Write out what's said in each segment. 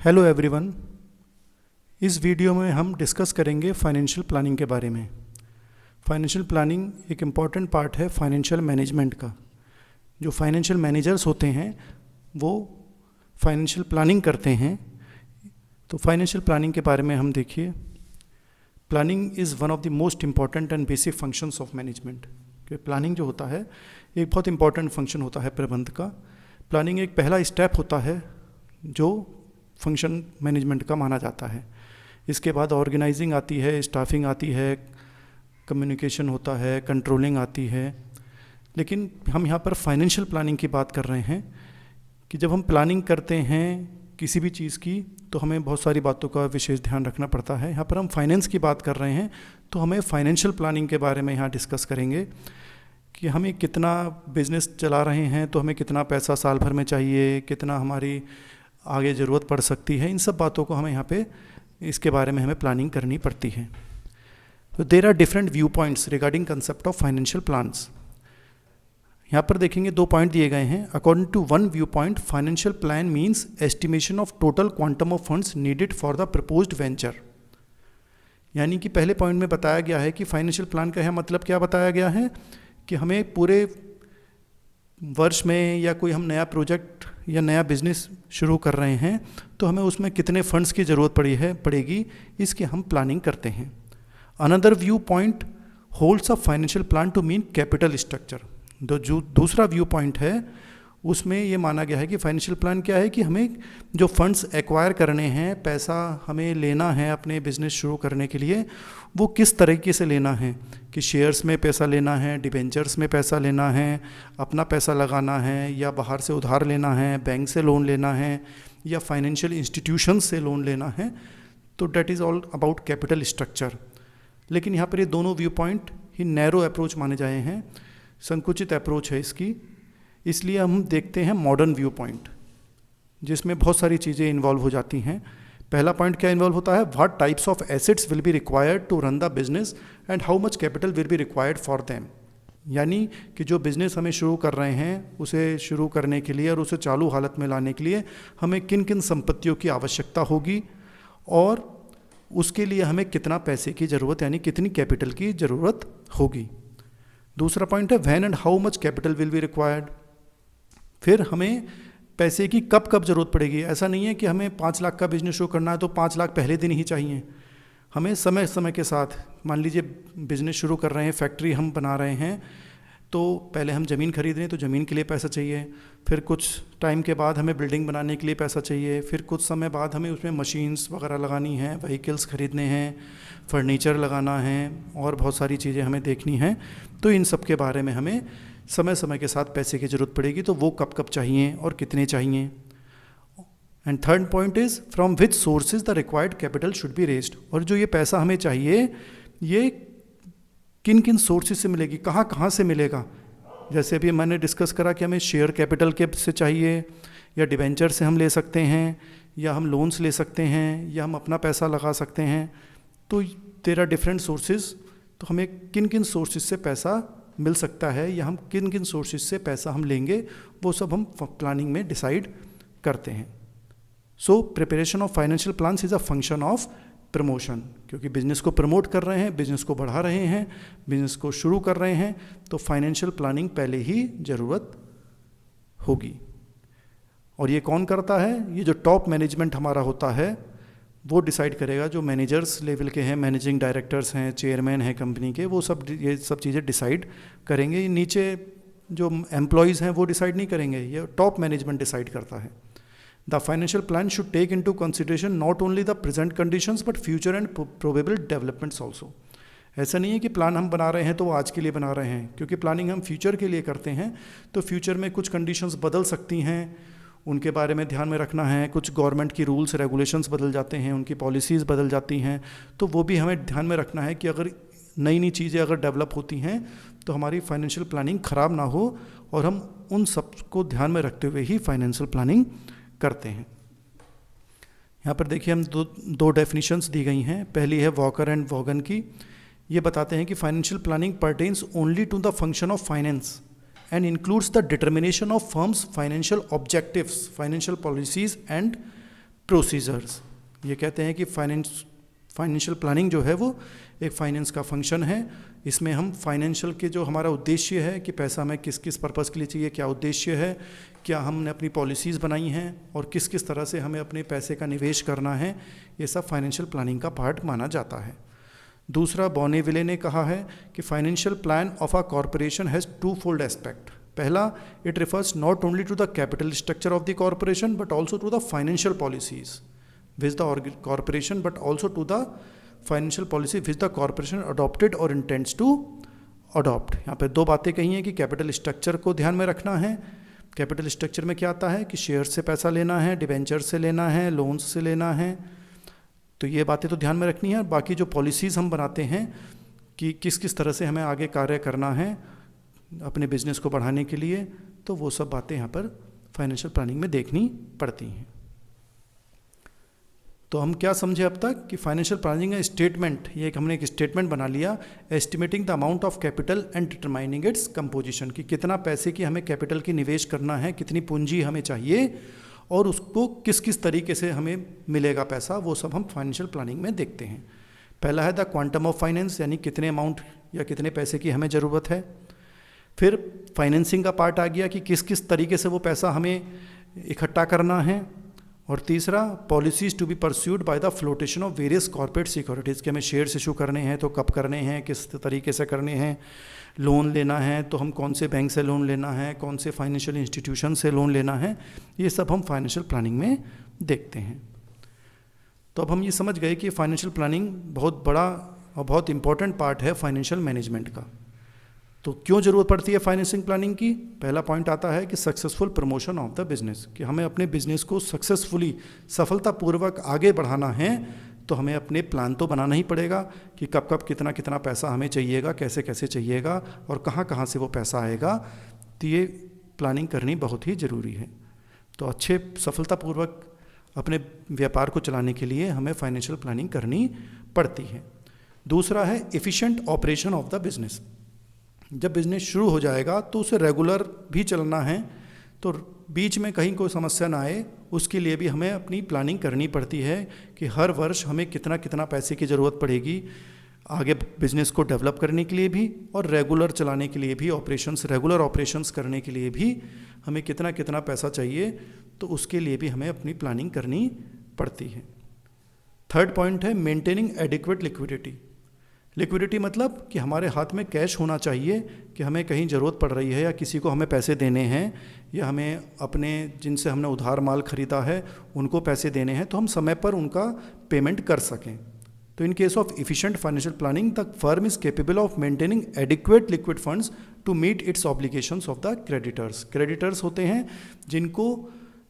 Hello everyone. इस video में हम डिस्कस करेंगे फाइनेंशियल प्लानिंग के बारे में। फाइनेंशियल प्लानिंग एक इम्पॉर्टेंट पार्ट है फाइनेंशियल मैनेजमेंट का। जो फाइनेंशियल मैनेजर्स होते हैं वो फाइनेंशियल प्लानिंग करते हैं। तो फाइनेंशियल प्लानिंग के बारे में हम देखिए। Planning is one of the most important and basic functions of management. कि प्लानिंग जो होता है एक बहुत इंपॉर्टेंट फंक्शन होता है प्रबंध का। प्लानिंग एक पहला स्टेप होता है जो फंक्शन मैनेजमेंट का माना जाता है। इसके बाद ऑर्गेनाइजिंग आती है, स्टाफिंग आती है, कम्युनिकेशन होता है, कंट्रोलिंग आती है। लेकिन हम यहाँ पर फाइनेंशियल प्लानिंग की बात कर रहे हैं कि जब हम प्लानिंग करते हैं किसी भी चीज़ की तो हमें बहुत सारी बातों का विशेष ध्यान रखना पड़ता है। यहाँ पर हम फाइनेंस की बात कर रहे हैं तो हमें फाइनेंशियल प्लानिंग के बारे में यहाँ डिस्कस करेंगे कि हमें कितना बिजनेस चला रहे हैं तो हमें कितना पैसा साल भर में चाहिए, कितना हमारी आगे ज़रूरत पड़ सकती है। इन सब बातों को हमें यहाँ पे इसके बारे में हमें प्लानिंग करनी पड़ती है। तो there are different view points regarding concept of financial plans. यहाँ पर देखेंगे 2 पॉइंट दिए गए हैं। According to one view point, financial plan means estimation of total quantum of funds needed for the proposed venture. यानी कि पहले पॉइंट में बताया गया है कि फाइनेंशियल प्लान का है मतलब क्या बताया गया है कि हमें पूरे वर्ष में या कोई हम नया प्रोजेक्ट या नया बिजनेस शुरू कर रहे हैं तो हमें उसमें कितने फंड्स की ज़रूरत पड़ेगी, इसकी हम प्लानिंग करते हैं। Another view point holds a financial plan to mean capital structure. जो दूसरा व्यू पॉइंट है उसमें ये माना गया है कि फाइनेंशियल प्लान क्या है कि हमें जो फंड्स एक्वायर करने हैं, पैसा हमें लेना है अपने बिजनेस शुरू करने के लिए, वो किस तरीके से लेना है कि शेयर्स में पैसा लेना है, डिबेंचर्स में पैसा लेना है, अपना पैसा लगाना है, या बाहर से उधार लेना है, बैंक से लोन लेना है, या फाइनेंशियल इंस्टीट्यूशंस से लोन लेना है। तो that is all about capital structure. लेकिन यहाँ पर ये दोनों व्यू पॉइंट ही नैरो अप्रोच माने जाए हैं, संकुचित अप्रोच है इसकी। इसलिए हम देखते हैं मॉडर्न व्यू पॉइंट जिसमें बहुत सारी चीज़ें इन्वॉल्व हो जाती हैं। पहला पॉइंट क्या इन्वॉल्व होता है, what types of assets will be required to run the business and how much capital will be required for them. यानी कि जो बिज़नेस हमें शुरू कर रहे हैं उसे शुरू करने के लिए और उसे चालू हालत में लाने के लिए हमें किन किन संपत्तियों की आवश्यकता होगी और उसके लिए हमें कितना पैसे की ज़रूरत यानी कितनी कैपिटल की ज़रूरत होगी। दूसरा पॉइंट है when and how much capital will be required. फिर हमें पैसे की कब कब ज़रूरत पड़ेगी। ऐसा नहीं है कि हमें 5 लाख का बिजनेस शुरू करना है तो 5 लाख पहले दिन ही चाहिए। हमें समय समय के साथ, मान लीजिए बिजनेस शुरू कर रहे हैं, फैक्ट्री हम बना रहे हैं, तो पहले हम ज़मीन खरीद रहे हैं तो ज़मीन के लिए पैसा चाहिए, फिर कुछ टाइम के बाद हमें बिल्डिंग बनाने के लिए पैसा चाहिए, फिर कुछ समय बाद हमें उसमें मशीन्स वगैरह लगानी हैं, व्हीकल्स खरीदने हैं, फर्नीचर लगाना है और बहुत सारी चीज़ें हमें देखनी हैं। तो इन सब के बारे में हमें समय समय के साथ पैसे की ज़रूरत पड़ेगी, तो वो कब कब चाहिए और कितने चाहिए। And third point is from which sources the required capital should be raised. और जो ये पैसा हमें चाहिए ये किन किन सोर्सेज से मिलेगी, कहाँ कहाँ से मिलेगा। जैसे अभी मैंने डिस्कस करा कि हमें शेयर कैपिटल के से चाहिए, या डिबेंचर से हम ले सकते हैं, या हम लोन्स ले सकते हैं, या हम अपना पैसा लगा सकते हैं। तो देयर आर डिफरेंट सोर्सेज। तो हमें किन किन सोर्सेज से पैसा मिल सकता है या हम किन किन सोर्सेज से पैसा हम लेंगे, वो सब हम प्लानिंग में डिसाइड करते हैं। So preparation of financial plans is a function of promotion. क्योंकि बिजनेस को प्रमोट कर रहे हैं, बिजनेस को बढ़ा रहे हैं, बिजनेस को शुरू कर रहे हैं, तो फाइनेंशियल प्लानिंग पहले ही ज़रूरत होगी। और ये कौन करता है, ये जो टॉप मैनेजमेंट हमारा होता है वो डिसाइड करेगा। जो मैनेजर्स लेवल के हैं, मैनेजिंग डायरेक्टर्स हैं, चेयरमैन हैं कंपनी के, वो सब ये सब चीज़ें डिसाइड करेंगे। नीचे जो एम्प्लॉयज़ हैं वो डिसाइड नहीं करेंगे, ये टॉप मैनेजमेंट डिसाइड करता है। The financial plan should take into consideration not only the present conditions but future and probable developments also. ऐसा नहीं है कि प्लान हम बना रहे हैं तो वो आज के लिए बना रहे हैं, क्योंकि प्लानिंग हम फ्यूचर के लिए करते हैं। तो फ्यूचर में कुछ कंडीशंस बदल सकती हैं, उनके बारे में ध्यान में रखना है। कुछ गवर्नमेंट की रूल्स रेगुलेशंस बदल जाते हैं, उनकी पॉलिसीज़ बदल जाती हैं, तो वो भी हमें ध्यान में रखना है कि अगर नई नई चीज़ें अगर डेवलप होती हैं तो हमारी फाइनेंशियल प्लानिंग ख़राब ना हो, और हम उन सब को ध्यान में रखते हुए ही फाइनेंशियल प्लानिंग करते हैं। यहाँ पर देखिए हम दो डेफिनेशंस दी गई हैं। पहली है वॉकर एंड वॉगन की। ये बताते हैं कि financial planning pertains only to the function of finance and includes the determination of firms' financial objectives, financial policies and procedures. ये कहते हैं कि फाइनेंशियल प्लानिंग जो है वो एक फाइनेंस का फंक्शन है। इसमें हम फाइनेंशियल के जो हमारा उद्देश्य है कि पैसा हमें किस किस पर्पज़ के लिए चाहिए, क्या उद्देश्य है, क्या हमने अपनी पॉलिसीज़ बनाई हैं और किस किस तरह से हमें अपने पैसे का निवेश करना है, ये सब फाइनेंशियल प्लानिंग का पार्ट माना जाता है। दूसरा, बॉर्नेविले ने कहा है कि financial plan of a corporation has two fold aspect. पहला, it refers not only to the capital structure of the corporation but also to the financial policies which the corporation but also to the financial policy which the corporation adopted और intends to adopt. यहाँ पे दो बातें कही हैं कि capital structure को ध्यान में रखना है। कैपिटल स्ट्रक्चर में क्या आता है कि शेयर से पैसा लेना है, डिबेंचर से लेना है, लोन्स से लेना है, तो ये बातें तो ध्यान में रखनी है। बाकी जो पॉलिसीज़ हम बनाते हैं कि किस किस तरह से हमें आगे कार्य करना है अपने बिजनेस को बढ़ाने के लिए, तो वो सब बातें यहाँ पर फाइनेंशियल प्लानिंग में देखनी पड़ती हैं। तो हम क्या समझे अब तक कि फाइनेंशियल प्लानिंग स्टेटमेंट, ये एक हमने एक स्टेटमेंट बना लिया, estimating the amount of capital and determining its composition, कि कितना पैसे की हमें कैपिटल की निवेश करना है, कितनी पूंजी हमें चाहिए और उसको किस किस तरीके से हमें मिलेगा पैसा, वो सब हम फाइनेंशियल प्लानिंग में देखते हैं। पहला है द क्वांटम ऑफ फाइनेंस, यानी कितने अमाउंट या कितने पैसे की हमें ज़रूरत है। फिर फाइनेंसिंग का पार्ट आ गया कि किस किस तरीके से वो पैसा हमें इकट्ठा करना है। और तीसरा, policies to be pursued by the flotation of various corporate securities, कि हमें शेयर्स इशू करने हैं तो कब करने हैं, किस तरीके से करने हैं, लोन लेना है तो हम कौन से बैंक से लोन लेना है, कौन से फाइनेंशियल इंस्टीट्यूशन से लोन लेना है, ये सब हम फाइनेंशियल प्लानिंग में देखते हैं। तो अब हम ये समझ गए कि फाइनेंशियल प्लानिंग बहुत बड़ा और बहुत इंपॉर्टेंट पार्ट है फाइनेंशियल मैनेजमेंट का। तो क्यों ज़रूरत पड़ती है फाइनेंसिंग प्लानिंग की? पहला पॉइंट आता है कि successful promotion of the business, कि हमें अपने बिजनेस को सक्सेसफुली, सफलतापूर्वक आगे बढ़ाना है तो हमें अपने प्लान तो बनाना ही पड़ेगा कि कब कब कितना कितना पैसा हमें चाहिएगा, कैसे कैसे चाहिएगा और कहाँ कहाँ से वो पैसा आएगा। तो ये प्लानिंग करनी बहुत ही ज़रूरी है। तो अच्छे सफलतापूर्वक अपने व्यापार को चलाने के लिए हमें फाइनेंशियल प्लानिंग करनी पड़ती है। दूसरा है efficient operation of the business. जब बिज़नेस शुरू हो जाएगा तो उसे रेगुलर भी चलना है, तो बीच में कहीं कोई समस्या ना आए, उसके लिए भी हमें अपनी प्लानिंग करनी पड़ती है कि हर वर्ष हमें कितना कितना पैसे की ज़रूरत पड़ेगी आगे बिज़नेस को डेवलप करने के लिए भी और रेगुलर चलाने के लिए भी, रेगुलर ऑपरेशंस करने के लिए भी हमें कितना कितना पैसा चाहिए, तो उसके लिए भी हमें अपनी प्लानिंग करनी पड़ती है। थर्ड पॉइंट है मेंटेनिंग एडिक्वेट लिक्विडिटी। लिक्विडिटी मतलब कि हमारे हाथ में कैश होना चाहिए कि हमें कहीं ज़रूरत पड़ रही है या किसी को हमें पैसे देने हैं या हमें अपने जिनसे हमने उधार माल ख़रीदा है उनको पैसे देने हैं, तो हम समय पर उनका पेमेंट कर सकें। तो in case of efficient financial planning the firm is capable of maintaining adequate liquid funds to meet its obligations of the creditors. Creditors होते हैं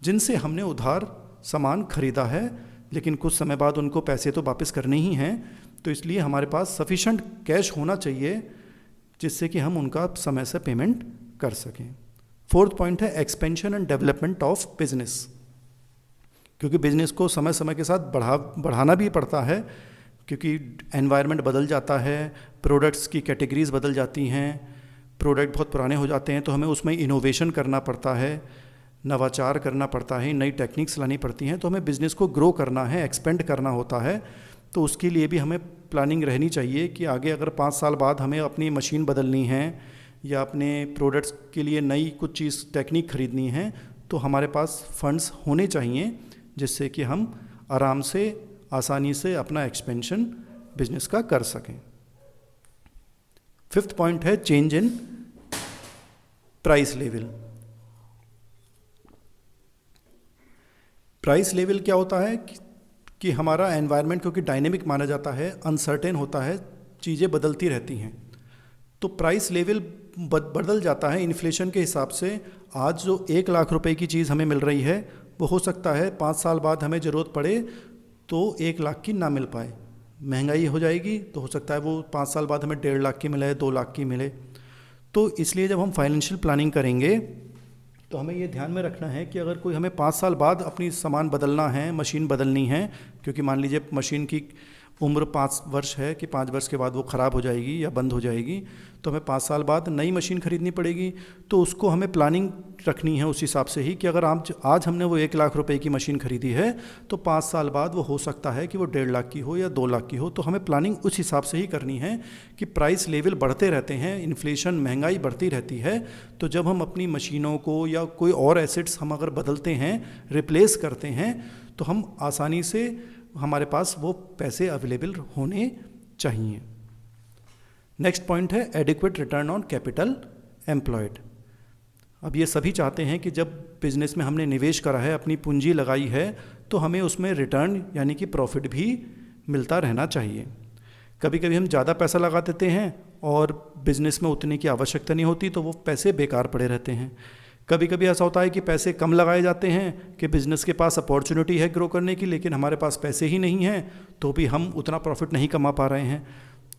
जिनसे हमने उधार सामान खरीदा है लेकिन कुछ समय बाद उनको पैसे तो वापस करने ही हैं, तो इसलिए हमारे पास सफिशेंट कैश होना चाहिए जिससे कि हम उनका समय से पेमेंट कर सकें। फोर्थ पॉइंट है expansion and development of business, क्योंकि बिजनेस को समय समय के साथ बढ़ाना भी पड़ता है, क्योंकि एनवायरनमेंट बदल जाता है, प्रोडक्ट्स की कैटेगरीज बदल जाती हैं, प्रोडक्ट बहुत पुराने हो जाते हैं तो हमें उसमें इनोवेशन करना पड़ता है, नवाचार करना पड़ता है, नई टेक्निक्स लानी पड़ती हैं। तो हमें बिज़नेस को ग्रो करना है, एक्सपेंड करना होता है, तो उसके लिए भी हमें प्लानिंग रहनी चाहिए कि आगे अगर 5 साल बाद हमें अपनी मशीन बदलनी है या अपने प्रोडक्ट्स के लिए नई कुछ चीज़ टेक्निक खरीदनी है तो हमारे पास फंड्स होने चाहिए जिससे कि हम आराम से, आसानी से अपना एक्सपेंशन बिजनेस का कर सकें। फिफ्थ पॉइंट है change in price level. Price level क्या होता है कि हमारा एनवायरनमेंट क्योंकि डायनेमिक माना जाता है, अनसर्टेन होता है, चीज़ें बदलती रहती हैं, तो प्राइस लेवल बदल जाता है इन्फ्लेशन के हिसाब से। आज जो 1 लाख रुपए की चीज़ हमें मिल रही है वो हो सकता है 5 साल बाद हमें ज़रूरत पड़े तो 1 लाख की ना मिल पाए, महंगाई हो जाएगी तो हो सकता है वो 5 साल बाद हमें 1.5 लाख की मिले, 2 लाख की मिले। तो इसलिए जब हम फाइनेंशियल प्लानिंग करेंगे तो हमें ये ध्यान में रखना है कि अगर कोई हमें 5 साल बाद अपनी सामान बदलना है, मशीन बदलनी है, क्योंकि मान लीजिए मशीन की उम्र 5 वर्ष है कि 5 वर्ष के बाद वो ख़राब हो जाएगी या बंद हो जाएगी, तो हमें 5 साल बाद नई मशीन ख़रीदनी पड़ेगी। तो उसको हमें प्लानिंग रखनी है उस हिसाब से ही कि अगर आज हमने वो 1 लाख रुपए की मशीन ख़रीदी है तो 5 साल बाद वो हो सकता है कि वो 1.5 लाख की हो या 2 लाख की हो। तो हमें प्लानिंग उस हिसाब से ही करनी है कि प्राइस लेवल बढ़ते रहते हैं, इन्फ्लेशन महंगाई बढ़ती रहती है। तो जब हम अपनी मशीनों को या कोई और एसेट्स हम अगर बदलते हैं, रिप्लेस करते हैं, तो हम आसानी से हमारे पास वो पैसे अवेलेबल होने चाहिए। नेक्स्ट पॉइंट है adequate return on capital employed. अब ये सभी चाहते हैं कि जब बिजनेस में हमने निवेश करा है, अपनी पूंजी लगाई है, तो हमें उसमें रिटर्न यानी कि प्रॉफिट भी मिलता रहना चाहिए। कभी कभी हम ज़्यादा पैसा लगा देते हैं और बिजनेस में उतने की आवश्यकता नहीं होती, तो वो पैसे बेकार पड़े रहते हैं। कभी कभी ऐसा होता है कि पैसे कम लगाए जाते हैं कि बिज़नेस के पास अपॉर्चुनिटी है ग्रो करने की, लेकिन हमारे पास पैसे ही नहीं हैं, तो भी हम उतना प्रॉफिट नहीं कमा पा रहे हैं।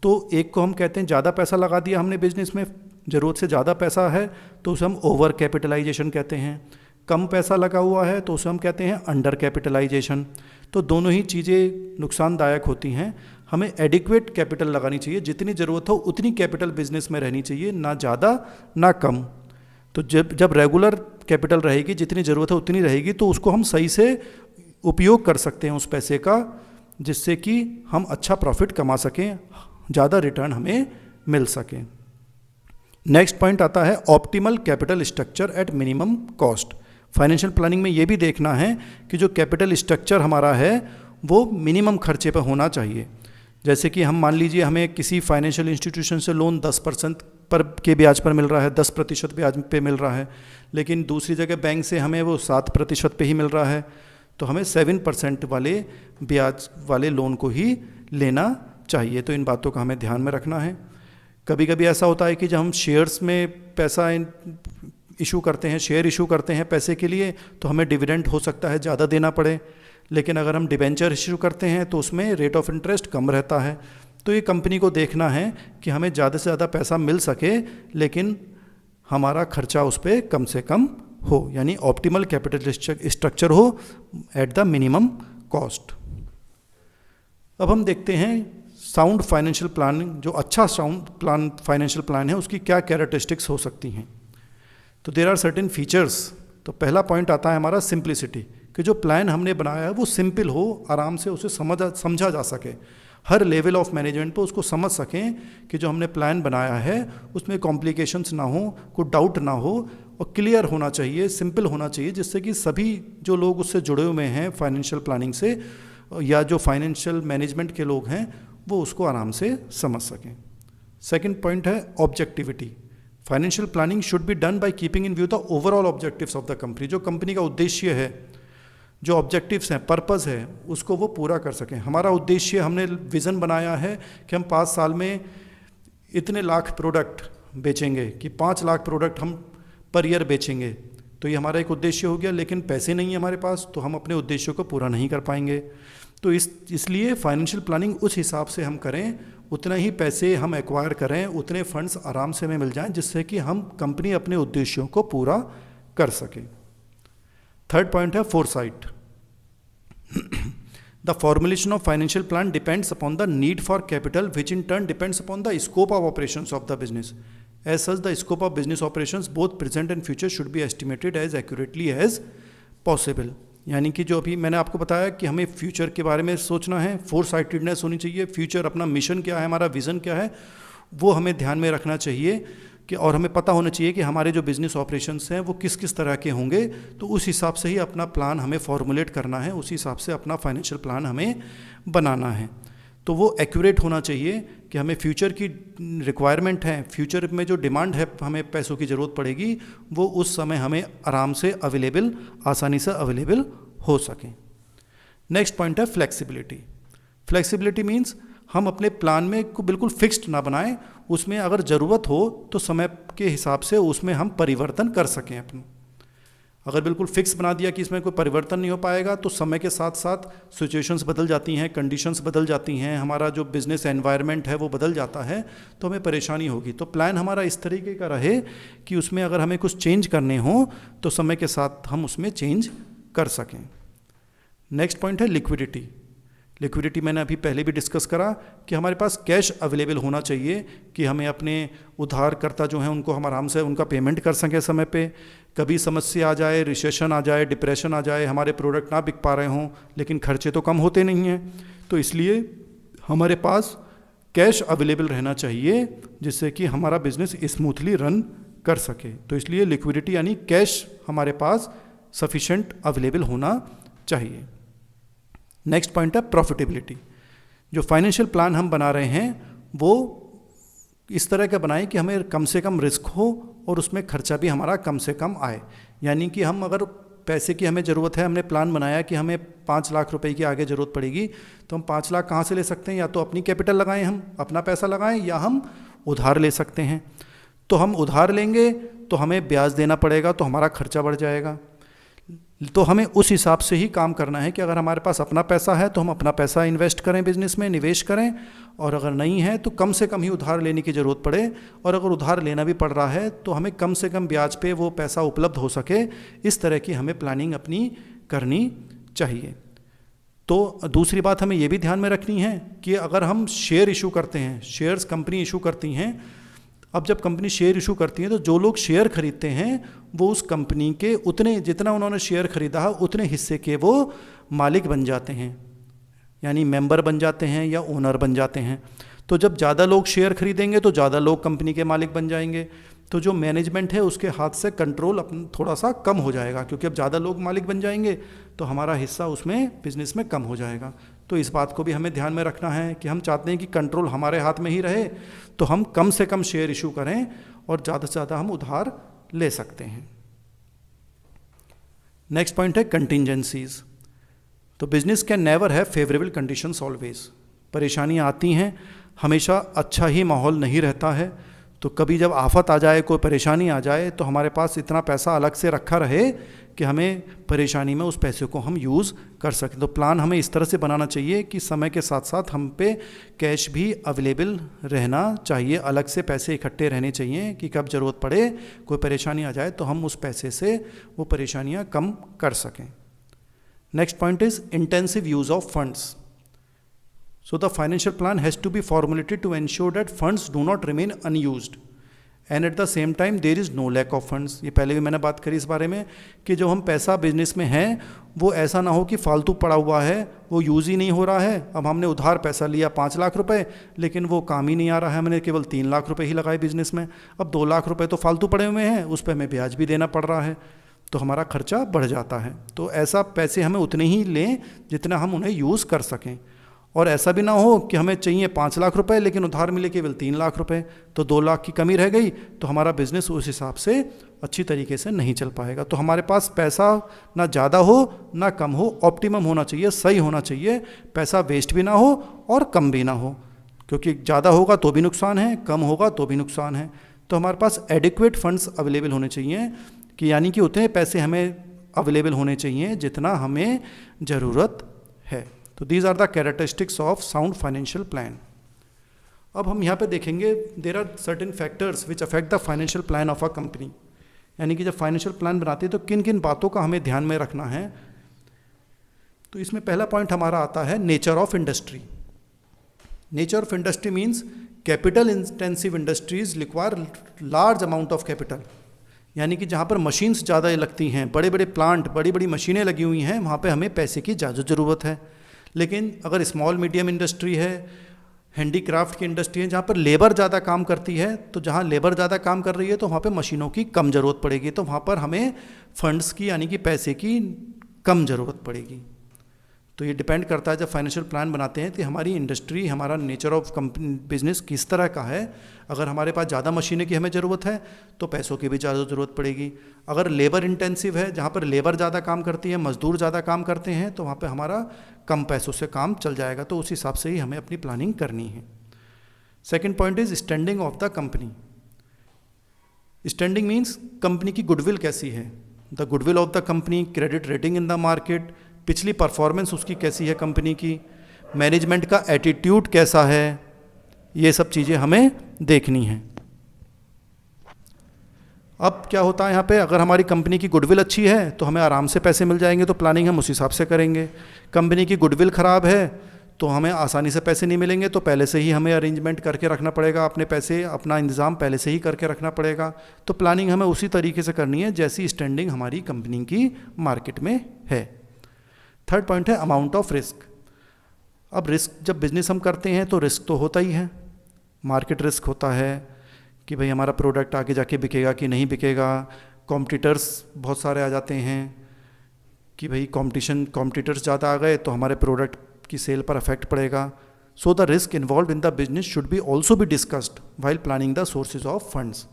तो एक को हम कहते हैं ज़्यादा पैसा लगा दिया हमने बिज़नेस में, ज़रूरत से ज़्यादा पैसा है, तो उसे हम ओवर कैपिटलाइजेशन कहते हैं। कम पैसा लगा हुआ है तो उसे हम कहते हैं अंडर कैपिटलाइजेशन। तो दोनों ही चीज़ें नुकसानदायक होती हैं। हमें एडिक्वेट कैपिटल लगानी चाहिए, जितनी ज़रूरत हो उतनी कैपिटल बिजनेस में रहनी चाहिए, ना ज़्यादा ना कम। तो जब रेगुलर कैपिटल रहेगी, जितनी ज़रूरत है उतनी रहेगी, तो उसको हम सही से उपयोग कर सकते हैं उस पैसे का, जिससे कि हम अच्छा प्रॉफिट कमा सकें, ज़्यादा रिटर्न हमें मिल सके। नेक्स्ट पॉइंट आता है optimal capital structure at minimum cost. Financial planning में ये भी देखना है कि जो कैपिटल स्ट्रक्चर हमारा है वो मिनिमम खर्चे पर होना चाहिए। जैसे कि हम मान लीजिए हमें किसी फाइनेंशियल इंस्टीट्यूशन से लोन 10% के ब्याज पर मिल रहा है, 10% ब्याज पे मिल रहा है, लेकिन दूसरी जगह बैंक से हमें वो 7% पे ही मिल रहा है, तो हमें 7% वाले ब्याज वाले लोन को ही लेना चाहिए। तो इन बातों का हमें ध्यान में रखना है। कभी कभी ऐसा होता है कि जब हम शेयर्स में पैसा इशू करते हैं, शेयर इशू करते हैं पैसे के लिए, तो हमें डिविडेंड हो सकता है ज़्यादा देना पड़े, लेकिन अगर हम डिबेंचर इशू करते हैं तो उसमें रेट ऑफ इंटरेस्ट कम रहता है। तो ये कंपनी को देखना है कि हमें ज़्यादा से ज़्यादा पैसा मिल सके, लेकिन हमारा खर्चा उस पर कम से कम हो, यानी ऑप्टिमल कैपिटल स्ट्रक्चर हो एट द मिनिमम कॉस्ट। अब हम देखते हैं साउंड फाइनेंशियल प्लानिंग, जो अच्छा साउंड फाइनेंशियल प्लान है उसकी क्या कैरेक्टरिस्टिक्स हो सकती हैं। तो देयर आर सर्टेन फीचर्स। तो पहला पॉइंट आता है हमारा सिंप्लिसिटी, कि जो प्लान हमने बनाया है वो सिंपल हो, आराम से उसे समझा जा सके, हर लेवल ऑफ मैनेजमेंट पे उसको समझ सकें कि जो हमने प्लान बनाया है उसमें कॉम्प्लिकेशंस ना हो, कोई डाउट ना हो, और क्लियर होना चाहिए, सिंपल होना चाहिए, जिससे कि सभी जो लोग उससे जुड़े हुए हैं फाइनेंशियल प्लानिंग से, या जो फाइनेंशियल मैनेजमेंट के लोग हैं, वो उसको आराम से समझ सकें। सेकेंड पॉइंट है objectivity. Financial planning should be done by keeping in view the overall objectives of the company. जो कंपनी का उद्देश्य है, जो ऑब्जेक्टिव्स हैं, पर्पस है, उसको वो पूरा कर सकें। हमारा उद्देश्य, हमने विज़न बनाया है कि हम 5 साल में इतने लाख प्रोडक्ट बेचेंगे, कि 5 लाख प्रोडक्ट हम पर ईयर बेचेंगे, तो ये हमारा एक उद्देश्य हो गया, लेकिन पैसे नहीं है हमारे पास, तो हम अपने उद्देश्य को पूरा नहीं कर पाएंगे। तो इसलिए फाइनेंशियल प्लानिंग उस हिसाब से हम करें, उतना ही पैसे हम एक्वायर करें, उतने फंड्स आराम से हमें मिल जाएं, जिससे कि हम कंपनी अपने उद्देश्यों को पूरा कर सके। थर्ड पॉइंट है foresight. The formulation of financial plan depends upon the need for capital, which in turn depends upon the scope of operations of the business. As such, the scope of business operations, both present and future, should be estimated as accurately as possible. यानी कि जो अभी मैंने आपको बताया कि हमें future के बारे में सोचना है, फोरसाइटेडनेस होनी चाहिए, फ्यूचर अपना मिशन क्या है, हमारा विज़न क्या है, वो हमें ध्यान में रखना चाहिए कि, और हमें पता होना चाहिए कि हमारे जो बिज़नेस ऑपरेशंस हैं वो किस किस तरह के होंगे। तो उस हिसाब से ही अपना प्लान हमें फॉर्मुलेट करना है, उस हिसाब से अपना फाइनेंशियल प्लान हमें बनाना है। तो वो एक्यूरेट होना चाहिए कि हमें फ्यूचर की रिक्वायरमेंट है, फ्यूचर में जो डिमांड है, हमें पैसों की ज़रूरत पड़ेगी, वो उस समय हमें आराम से अवेलेबल, आसानी से अवेलेबल हो सकें। नेक्स्ट पॉइंट है फ्लेक्सिबिलिटी। फ्लेक्सिबिलिटी मीन्स हम अपने प्लान में को बिल्कुल फिक्स्ड ना बनाएं, उसमें अगर ज़रूरत हो तो समय के हिसाब से उसमें हम परिवर्तन कर सकें अपना। अगर बिल्कुल फिक्स बना दिया कि इसमें कोई परिवर्तन नहीं हो पाएगा, तो समय के साथ साथ सिचुएशंस बदल जाती हैं, कंडीशंस बदल जाती हैं, हमारा जो बिज़नेस एनवायरनमेंट है वो बदल जाता है, तो हमें परेशानी होगी। तो प्लान हमारा इस तरीके का रहे कि उसमें अगर हमें कुछ चेंज करने हो तो समय के साथ हम उसमें चेंज कर सकें। नेक्स्ट पॉइंट है लिक्विडिटी। लिक्विडिटी मैंने अभी पहले भी डिस्कस करा कि हमारे पास कैश अवेलेबल होना चाहिए कि हमें अपने उधारकर्ता जो हैं उनको हम आराम से उनका पेमेंट कर सकें समय पे। कभी समस्या आ जाए, रिसेशन आ जाए, डिप्रेशन आ जाए, हमारे प्रोडक्ट ना बिक पा रहे हों, लेकिन खर्चे तो कम होते नहीं हैं, तो इसलिए हमारे पास कैश अवेलेबल रहना चाहिए जिससे कि हमारा बिजनेस स्मूथली रन कर सके। तो इसलिए लिक्विडिटी यानी कैश हमारे पास सफिशेंट अवेलेबल होना चाहिए। नेक्स्ट पॉइंट है प्रॉफिटेबिलिटी। जो फाइनेंशियल प्लान हम बना रहे हैं वो इस तरह का बनाएं कि हमें कम से कम रिस्क हो और उसमें खर्चा भी हमारा कम से कम आए। यानी कि हम अगर पैसे की हमें ज़रूरत है, हमने प्लान बनाया कि हमें 5 लाख रुपए की आगे ज़रूरत पड़ेगी, तो हम 5 लाख कहाँ से ले सकते हैं? या तो अपनी कैपिटल लगाएं, हम अपना पैसा लगाएं, या हम उधार ले सकते हैं। तो हम उधार लेंगे तो हमें ब्याज देना पड़ेगा, तो हमारा खर्चा बढ़ जाएगा। तो हमें उस हिसाब से ही काम करना है कि अगर हमारे पास अपना पैसा है तो हम अपना पैसा इन्वेस्ट करें, बिजनेस में निवेश करें, और अगर नहीं है तो कम से कम ही उधार लेने की ज़रूरत पड़े, और अगर उधार लेना भी पड़ रहा है तो हमें कम से कम ब्याज पे वो पैसा उपलब्ध हो सके। इस तरह की हमें प्लानिंग अपनी करनी चाहिए। तो दूसरी बात हमें ये भी ध्यान में रखनी है कि अगर हम शेयर इशू करते हैं, शेयर्स कंपनी इशू करती हैं, अब जब कंपनी शेयर इशू करती है तो जो लोग शेयर खरीदते हैं वो उस कंपनी के उतने, जितना उन्होंने शेयर खरीदा है उतने हिस्से के वो मालिक बन जाते हैं, यानी मेंबर बन जाते हैं या ओनर बन जाते हैं। तो जब ज़्यादा लोग शेयर खरीदेंगे तो ज़्यादा लोग कंपनी के मालिक बन जाएंगे, तो जो मैनेजमेंट है उसके हाथ से कंट्रोल थोड़ा सा कम हो जाएगा, क्योंकि अब ज़्यादा लोग मालिक बन जाएंगे तो हमारा हिस्सा उसमें बिजनेस में कम हो जाएगा। तो इस बात को भी हमें ध्यान में रखना है कि हम चाहते हैं कि कंट्रोल हमारे हाथ में ही रहे, तो हम कम से कम शेयर इशू करें और ज़्यादा से ज़्यादा हम उधार ले सकते हैं। नेक्स्ट पॉइंट है कंटिंजेंसीज। तो business can never have favourable conditions always. परेशानियाँ आती हैं, हमेशा अच्छा ही माहौल नहीं रहता है। तो कभी जब आफत आ जाए, कोई परेशानी आ जाए, तो हमारे पास इतना पैसा अलग से रखा रहे कि हमें परेशानी में उस पैसे को हम यूज़ कर सकें। तो प्लान हमें इस तरह से बनाना चाहिए कि समय के साथ साथ हम पे कैश भी अवेलेबल रहना चाहिए, अलग से पैसे इकट्ठे रहने चाहिए कि कब ज़रूरत पड़े, कोई परेशानी आ जाए तो हम उस पैसे से वो परेशानियाँ कम कर सकें। Next point is intensive use of funds. So the financial plan has to be formulated to ensure that funds do not remain unused and at the same time there is no lack of funds। ये पहले भी मैंने बात करी इस बारे में कि जो हम पैसा बिजनेस में है वो ऐसा ना हो कि फालतू पड़ा हुआ है, वो यूज़ ही नहीं हो रहा है। अब हमने उधार पैसा लिया 5 लाख रुपए, लेकिन वो काम ही नहीं आ रहा है, हमने केवल 3 लाख रुपए ही लगाए बिजनेस में। अब 2 लाख रुपए तो फालतू पड़े हुए हैं, उस पर हमें ब्याज भी देना पड़ रहा है, तो हमारा खर्चा बढ़ जाता है। तो ऐसा पैसे हमें उतने ही लें जितना हम उन्हें यूज़ कर सकें, और ऐसा भी ना हो कि हमें चाहिए 5 लाख रुपए लेकिन उधार मिले केवल 3 लाख रुपए, तो 2 लाख की कमी रह गई, तो हमारा बिजनेस उस हिसाब से अच्छी तरीके से नहीं चल पाएगा। तो हमारे पास पैसा ना ज़्यादा हो ना कम हो, ऑप्टिमम होना चाहिए, सही होना चाहिए। पैसा वेस्ट भी ना हो और कम भी ना हो, क्योंकि ज़्यादा होगा तो भी नुकसान है, कम होगा तो भी नुकसान है। तो हमारे पास एडिक्वेट फंड्स अवेलेबल होने चाहिए, कि यानी कि उतने पैसे हमें अवेलेबल होने चाहिए जितना हमें ज़रूरत है। तो these are the characteristics of sound financial plan. अब हम यहाँ पे देखेंगे there are certain factors which affect the financial plan of a company. यानी कि जब फाइनेंशियल प्लान बनाते हैं तो किन किन बातों का हमें ध्यान में रखना है। तो इसमें पहला पॉइंट हमारा आता है nature of industry. Nature of industry means capital intensive industries require large amount of capital. यानी कि जहाँ पर मशीन्स ज़्यादा लगती हैं, बड़े बड़े प्लांट, बड़ी बड़ी मशीनें लगी हुई हैं, वहाँ पे हमें पैसे की ज़्यादा ज़रूरत है। लेकिन अगर स्मॉल मीडियम इंडस्ट्री है, हैंडीक्राफ्ट की इंडस्ट्री है, जहाँ पर लेबर ज़्यादा काम करती है, तो जहाँ लेबर ज़्यादा काम कर रही है तो वहाँ पे मशीनों की कम ज़रूरत पड़ेगी, तो वहाँ पर हमें फंड्स की यानी कि पैसे की कम ज़रूरत पड़ेगी। तो ये डिपेंड करता है जब फाइनेंशियल प्लान बनाते हैं कि हमारी इंडस्ट्री, हमारा नेचर ऑफ कंपनी बिजनेस किस तरह का है। अगर हमारे पास ज़्यादा मशीनें की हमें ज़रूरत है तो पैसों की भी ज़्यादा ज़रूरत पड़ेगी। अगर लेबर इंटेंसिव है, जहाँ पर लेबर ज़्यादा काम करती है, मजदूर ज़्यादा काम करते हैं, तो वहाँ पर हमारा कम पैसों से काम चल जाएगा। तो उस हिसाब से ही हमें अपनी प्लानिंग करनी है। Second point is standing of the company. Standing means company की गुडविल कैसी है, the goodwill of the company, credit rating in the market, पिछली परफॉर्मेंस उसकी कैसी है कंपनी की, मैनेजमेंट का एटीट्यूड कैसा है, ये सब चीज़ें हमें देखनी हैं। अब क्या होता है यहाँ पे, अगर हमारी कंपनी की गुडविल अच्छी है तो हमें आराम से पैसे मिल जाएंगे, तो प्लानिंग हम उस हिसाब से करेंगे। कंपनी की गुडविल ख़राब है तो हमें आसानी से पैसे नहीं मिलेंगे, तो पहले से ही हमें अरेंजमेंट करके रखना पड़ेगा, अपने पैसे अपना इंतज़ाम पहले से ही करके रखना पड़ेगा। तो प्लानिंग हमें उसी तरीके से करनी है जैसी स्टैंडिंग हमारी कंपनी की मार्केट में है। थर्ड पॉइंट है अमाउंट ऑफ रिस्क। अब रिस्क, जब बिजनेस हम करते हैं तो रिस्क तो होता ही है। मार्केट रिस्क होता है कि भाई हमारा प्रोडक्ट आगे जाके बिकेगा कि नहीं बिकेगा, कॉम्पिटिटर्स बहुत सारे आ जाते हैं कि भाई कॉम्पिटिटर्स ज़्यादा आ गए तो हमारे प्रोडक्ट की सेल पर अफेक्ट पड़ेगा। So the risk involve in the business should be also be discussed while planning the sources of funds.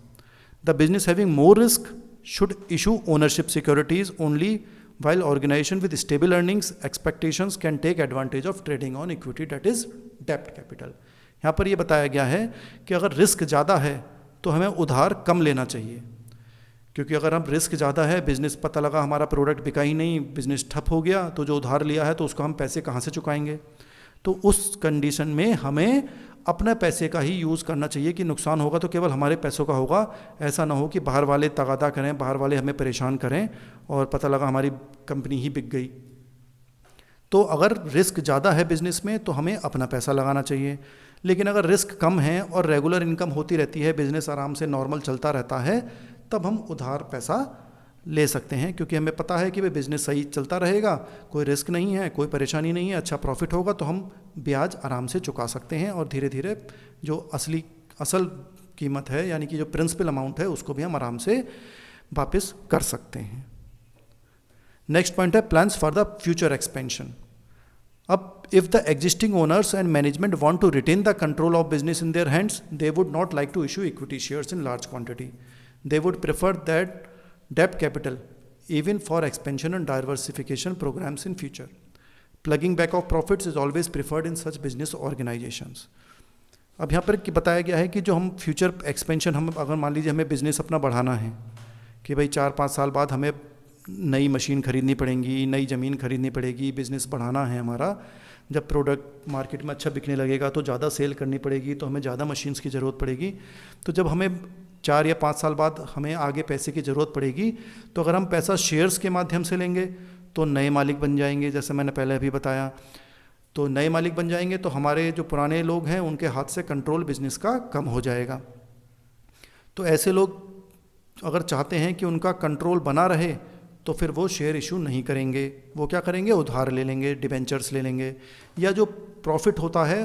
The business having more risk should issue ownership securities only while organization with stable earnings expectations can take advantage of trading on equity, that is debt capital। यहाँ पर ये बताया गया है कि अगर risk ज़्यादा है तो हमें उधार कम लेना चाहिए, क्योंकि अगर हम रिस्क ज़्यादा है, बिजनेस पता लगा हमारा प्रोडक्ट बिका ही नहीं, बिजनेस ठप हो गया, तो जो उधार लिया है तो उसको हम पैसे कहाँ से चुकाएंगे। तो उस कंडीशन में हमें अपने पैसे का ही यूज़ करना चाहिए कि नुकसान होगा तो केवल हमारे पैसों का होगा। ऐसा ना हो कि बाहर वाले तगादा करें, बाहर वाले हमें परेशान करें और पता लगा हमारी कंपनी ही बिक गई। तो अगर रिस्क ज़्यादा है बिजनेस में तो हमें अपना पैसा लगाना चाहिए, लेकिन अगर रिस्क कम है और रेगुलर इनकम होती रहती है, बिजनेस आराम से नॉर्मल चलता रहता है, तब हम उधार पैसा ले सकते हैं, क्योंकि हमें पता है कि भाई बिज़नेस सही चलता रहेगा, कोई रिस्क नहीं है, कोई परेशानी नहीं है, अच्छा प्रॉफिट होगा, तो हम ब्याज आराम से चुका सकते हैं और धीरे धीरे जो असल कीमत है यानी कि जो प्रिंसिपल अमाउंट है उसको भी हम आराम से वापस कर सकते हैं। नेक्स्ट पॉइंट है plans for the future expansion. अब if the existing owners and management want to retain the control of business in their hands, they would not like to issue equity shares in large quantity. They would prefer that debt capital even for expansion and diversification programs in future. Plugging back of profits is always preferred in such business organizations। अब यहाँ पर बताया गया है कि जो हम future expansion, हम अगर मान लीजिए हमें बिजनेस अपना बढ़ाना है कि भाई 4-5 साल बाद हमें नई मशीन खरीदनी पड़ेगी, नई ज़मीन खरीदनी पड़ेगी, बिज़नेस बढ़ाना है हमारा, जब प्रोडक्ट मार्केट में अच्छा बिकने लगेगा तो ज़्यादा सेल करनी पड़ेगी, तो हमें ज़्यादा मशीन्स की ज़रूरत पड़ेगी। तो जब हमें 4 या 5 साल बाद हमें आगे पैसे की ज़रूरत पड़ेगी, तो अगर हम पैसा शेयर्स के माध्यम से लेंगे तो नए मालिक बन जाएंगे, जैसे मैंने पहले अभी बताया। तो नए मालिक बन जाएंगे तो हमारे जो पुराने लोग हैं उनके हाथ से कंट्रोल बिजनेस का कम हो जाएगा। तो ऐसे लोग अगर चाहते हैं कि उनका कंट्रोल बना रहे तो फिर वो शेयर इशू नहीं करेंगे, वो क्या करेंगे, उधार ले लेंगे, डिबेंचर्स ले लेंगे, या जो प्रॉफिट होता है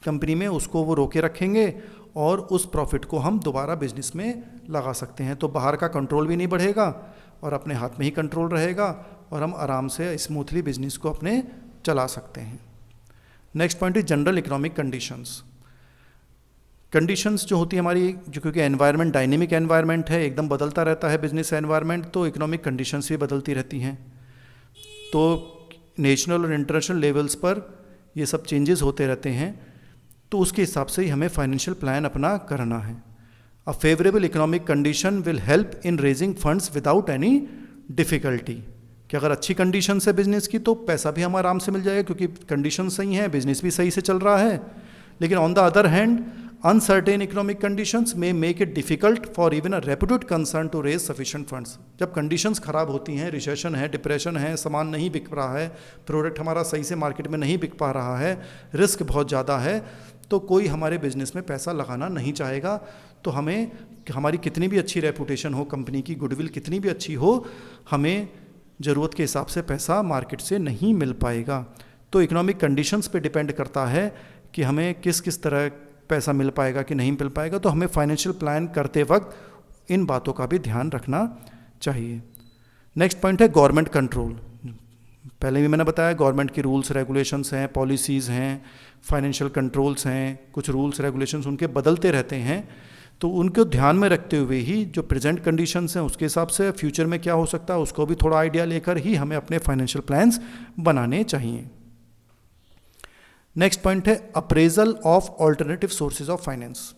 कंपनी में उसको वो रोके रखेंगे और उस प्रॉफिट को हम दोबारा बिजनेस में लगा सकते हैं। तो बाहर का कंट्रोल भी नहीं बढ़ेगा और अपने हाथ में ही कंट्रोल रहेगा और हम आराम से स्मूथली बिजनेस को अपने चला सकते हैं। Next point is general economic conditions. Conditions जो होती है हमारी, जो क्योंकि एनवायरनमेंट डायनेमिक एनवायरनमेंट है, एकदम बदलता रहता है बिजनेस एनवायरनमेंट, तो इकोनॉमिक कंडीशंस भी बदलती रहती हैं। तो नेशनल और इंटरनेशनल लेवल्स पर ये सब चेंजेस होते रहते हैं, तो उसके हिसाब से ही हमें फाइनेंशियल प्लान अपना करना है। अ favourable economic condition will help in raising funds without any difficulty, कि अगर अच्छी कंडीशन है बिजनेस की तो पैसा भी हमें आराम से मिल जाएगा क्योंकि कंडीशन सही है, बिजनेस भी सही से चल रहा है। लेकिन on the other hand uncertain economic conditions में make it difficult for even a reputed concern to raise sufficient funds. जब कंडीशंस खराब होती हैं, रिसेशन है, डिप्रेशन है, सामान नहीं बिक रहा है, प्रोडक्ट हमारा सही से मार्केट में नहीं बिक पा रहा है, रिस्क बहुत ज़्यादा है, तो कोई हमारे बिजनेस में पैसा लगाना नहीं चाहेगा। तो हमें, हमारी कितनी भी अच्छी रेपुटेशन हो, कंपनी की गुडविल कितनी भी अच्छी हो, हमें ज़रूरत के हिसाब से पैसा मार्केट से नहीं मिल पाएगा। तो इकोनॉमिक कंडीशंस पे डिपेंड करता है कि हमें किस किस तरह पैसा मिल पाएगा कि नहीं मिल पाएगा। तो हमें फाइनेंशियल प्लान करते वक्त इन बातों का भी ध्यान रखना चाहिए। नेक्स्ट पॉइंट है गवर्नमेंट कंट्रोल। पहले भी मैंने बताया गवर्नमेंट की रूल्स रेगुलेशंस हैं, पॉलिसीज़ हैं, फाइनेंशियल कंट्रोल्स हैं, कुछ रूल्स रेगुलेशंस उनके बदलते रहते हैं। तो उनको ध्यान में रखते हुए ही जो प्रेजेंट कंडीशंस हैं उसके हिसाब से फ्यूचर में क्या हो सकता है उसको भी थोड़ा आइडिया लेकर ही हमें अपने फाइनेंशियल प्लान्स बनाने चाहिए। नेक्स्ट पॉइंट है appraisal of alternative sources of finance.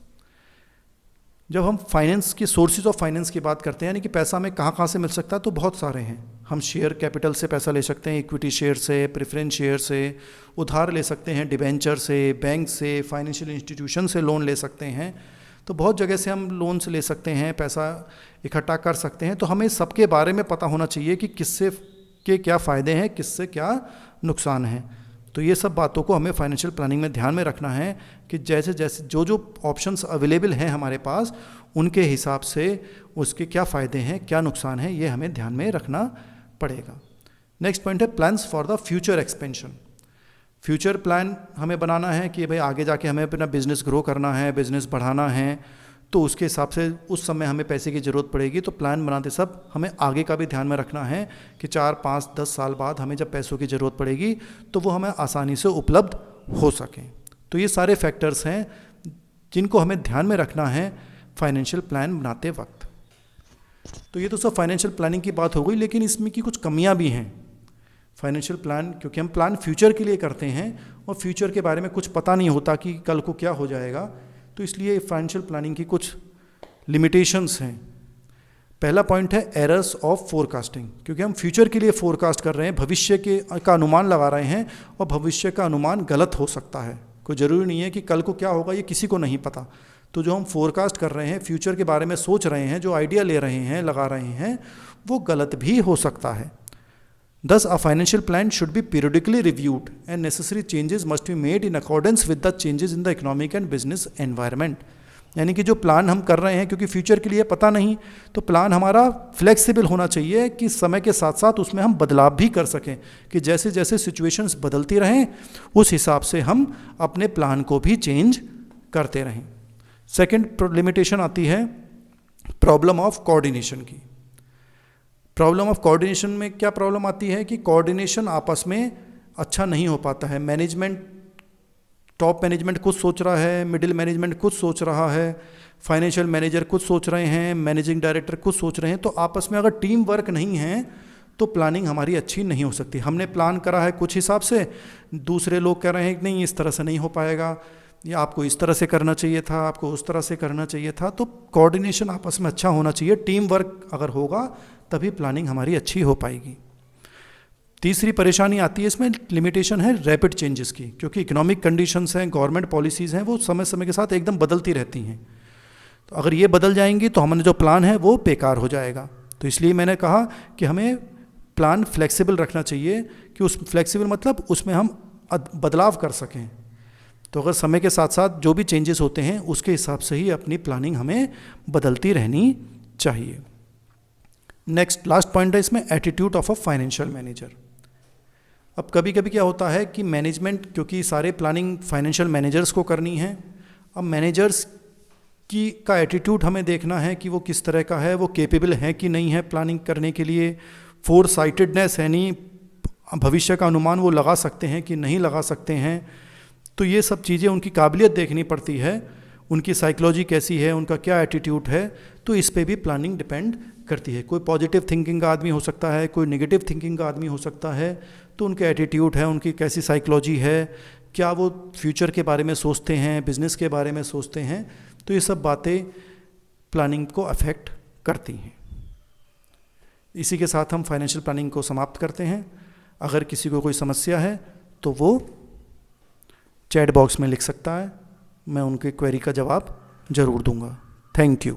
जब हम फाइनेंस की सोर्सेज ऑफ फाइनेंस की बात करते हैं, यानी कि पैसा हमें कहाँ कहाँ से मिल सकता है, तो बहुत सारे हैं। हम शेयर कैपिटल से पैसा ले सकते हैं, इक्विटी शेयर से, प्रेफरेंस शेयर से, उधार ले सकते हैं, डिबेंचर से, बैंक से, फाइनेंशियल इंस्टीट्यूशन से लोन ले सकते हैं। तो बहुत जगह से हम लोन से ले सकते हैं, पैसा इकट्ठा कर सकते हैं। तो हमें सबके बारे में पता होना चाहिए कि किससे के क्या फ़ायदे हैं, किससे क्या नुकसान है। तो ये सब बातों को हमें फाइनेंशियल प्लानिंग में ध्यान में रखना है कि जैसे जैसे जो जो ऑप्शंस अवेलेबल हैं हमारे पास, उनके हिसाब से उसके क्या फ़ायदे हैं, क्या नुकसान है, ये हमें ध्यान में रखना पड़ेगा। नेक्स्ट पॉइंट है plans for the future expansion. Future plan हमें बनाना है कि भाई आगे जाके हमें अपना बिजनेस ग्रो करना है, बिजनेस बढ़ाना है, तो उसके हिसाब से उस समय हमें पैसे की ज़रूरत पड़ेगी। तो प्लान बनाते सब हमें आगे का भी ध्यान में रखना है कि 4, 5, 10 साल बाद हमें जब पैसों की ज़रूरत पड़ेगी तो वो हमें आसानी से उपलब्ध हो सकें। तो ये सारे फैक्टर्स हैं जिनको हमें ध्यान में रखना है फाइनेंशियल प्लान बनाते वक्त। तो ये तो सब फाइनेंशियल प्लानिंग की बात हो गई, लेकिन इसमें की कुछ कमियाँ भी हैं। फाइनेंशियल प्लान, क्योंकि हम प्लान फ्यूचर के लिए करते हैं और फ्यूचर के बारे में कुछ पता नहीं होता कि कल को क्या हो जाएगा, तो इसलिए फाइनेंशियल प्लानिंग की कुछ लिमिटेशंस हैं। पहला पॉइंट है एरर्स ऑफ फोरकास्टिंग, क्योंकि हम फ्यूचर के लिए फोरकास्ट कर रहे हैं, भविष्य का अनुमान लगा रहे हैं, और भविष्य का अनुमान गलत हो सकता है। कोई ज़रूरी नहीं है कि कल को क्या होगा, ये किसी को नहीं पता। तो जो हम फोरकास्ट कर रहे हैं, फ्यूचर के बारे में सोच रहे हैं, जो आइडिया ले रहे हैं, लगा रहे हैं, वो गलत भी हो सकता है। Thus, a financial plan should be periodically reviewed and necessary changes must be made in accordance with the changes in the economic and business environment. यानी कि जो प्लान हम कर रहे हैं, क्योंकि फ्यूचर के लिए पता नहीं, तो प्लान हमारा फ्लेक्सिबल होना चाहिए कि समय के साथ साथ उसमें हम बदलाव भी कर सकें, कि जैसे जैसे सिचुएशंस बदलती रहें उस हिसाब से हम अपने प्लान को भी चेंज करते रहें। सेकेंड लिमिटेशन आती है प्रॉब्लम ऑफ कोऑर्डिनेशन की। प्रॉब्लम ऑफ कोऑर्डिनेशन में क्या प्रॉब्लम आती है कि कोऑर्डिनेशन आपस में अच्छा नहीं हो पाता है। मैनेजमेंट, टॉप मैनेजमेंट कुछ सोच रहा है, मिडिल मैनेजमेंट कुछ सोच रहा है, फाइनेंशियल मैनेजर कुछ सोच रहे हैं, मैनेजिंग डायरेक्टर कुछ सोच रहे हैं। तो आपस में अगर टीम वर्क नहीं है तो प्लानिंग हमारी अच्छी नहीं हो सकती। हमने प्लान करा है कुछ हिसाब से, दूसरे लोग कह रहे हैं कि नहीं इस तरह से नहीं हो पाएगा, या आपको इस तरह से करना चाहिए था, आपको उस तरह से करना चाहिए था। तो कोऑर्डिनेशन आपस में अच्छा होना चाहिए। टीम वर्क अगर होगा तभी प्लानिंग हमारी अच्छी हो पाएगी। तीसरी परेशानी आती है इसमें, लिमिटेशन है रैपिड चेंजेस की, क्योंकि इकोनॉमिक कंडीशंस हैं, गवर्नमेंट पॉलिसीज़ हैं, वो समय समय के साथ एकदम बदलती रहती हैं। तो अगर ये बदल जाएंगी तो हमारा जो प्लान है वो बेकार हो जाएगा। तो इसलिए मैंने कहा कि हमें प्लान फ्लेक्सिबल रखना चाहिए, कि उस फ्लेक्सिबल मतलब उसमें हम बदलाव कर सकें। तो अगर समय के साथ साथ जो भी चेंजेस होते हैं उसके हिसाब से ही अपनी प्लानिंग हमें बदलती रहनी चाहिए। नेक्स्ट लास्ट पॉइंट है इसमें attitude of a financial manager. अब कभी कभी क्या होता है कि मैनेजमेंट, क्योंकि सारे प्लानिंग फाइनेंशियल मैनेजर्स को करनी है, अब मैनेजर्स की का एटीट्यूड हमें देखना है कि वो किस तरह का है, वो कैपेबल है कि नहीं है प्लानिंग करने के लिए, फोर साइटेडनेस है, नहीं भविष्य का अनुमान वो लगा सकते हैं कि नहीं लगा सकते हैं। तो ये सब चीज़ें उनकी काबिलियत देखनी पड़ती है, उनकी साइकोलॉजी कैसी है, उनका क्या एटीट्यूड है, तो इस पे भी प्लानिंग डिपेंड करती है। कोई पॉजिटिव थिंकिंग का आदमी हो सकता है, कोई नेगेटिव थिंकिंग का आदमी हो सकता है, तो उनके एटीट्यूड है, उनकी कैसी साइकोलॉजी है, क्या वो फ्यूचर के बारे में सोचते हैं, बिजनेस के बारे में सोचते हैं, तो ये सब बातें प्लानिंग को अफेक्ट करती हैं। इसी के साथ हम फाइनेंशियल प्लानिंग को समाप्त करते हैं। अगर किसी को कोई समस्या है तो वो चैट बॉक्स में लिख सकता है, मैं उनके क्वेरी का जवाब ज़रूर दूंगा। Thank you.